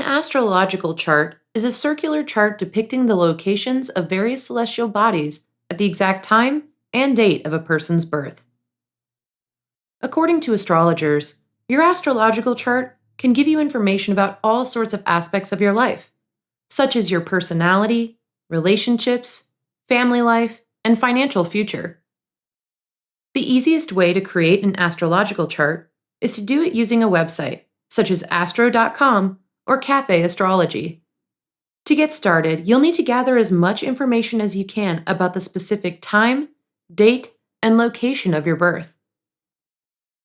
astrological chart is a circular chart depicting the locations of various celestial bodies at the exact time and date of a person's birth. According to astrologers, your astrological chart can give you information about all sorts of aspects of your life, such as your personality, relationships, family life, and financial future. The easiest way to create an astrological chart is to do it using a website, such as astro.com or Cafe Astrology. To get started, you'll need to gather as much information as you can about the specific time, date, and location of your birth.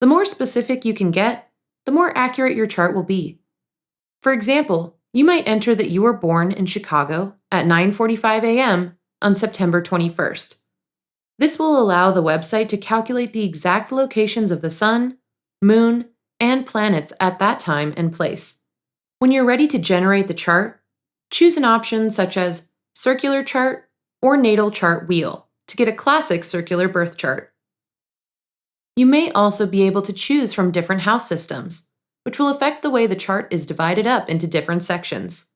The more specific you can get, the more accurate your chart will be. For example, you might enter that you were born in Chicago at 9:45 a.m. on September 21st. This will allow the website to calculate the exact locations of the sun, moon, and planets at that time and place. When you're ready to generate the chart, choose an option such as Circular Chart or Natal Chart Wheel to get a classic circular birth chart. You may also be able to choose from different house systems, which will affect the way the chart is divided up into different sections.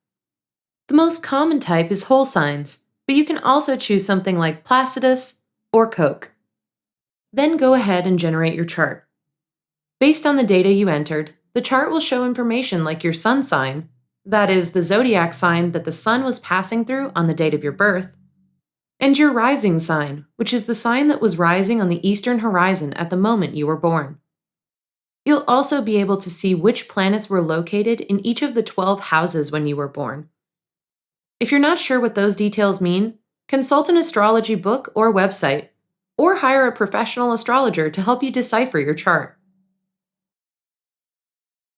The most common type is whole signs, but you can also choose something like Placidus or Koch. Then go ahead and generate your chart. Based on the data you entered, the chart will show information like your sun sign, that is, the zodiac sign that the sun was passing through on the date of your birth, and your rising sign, which is the sign that was rising on the eastern horizon at the moment you were born. You'll also be able to see which planets were located in each of the 12 houses when you were born. If you're not sure what those details mean, consult an astrology book or website, or hire a professional astrologer to help you decipher your chart.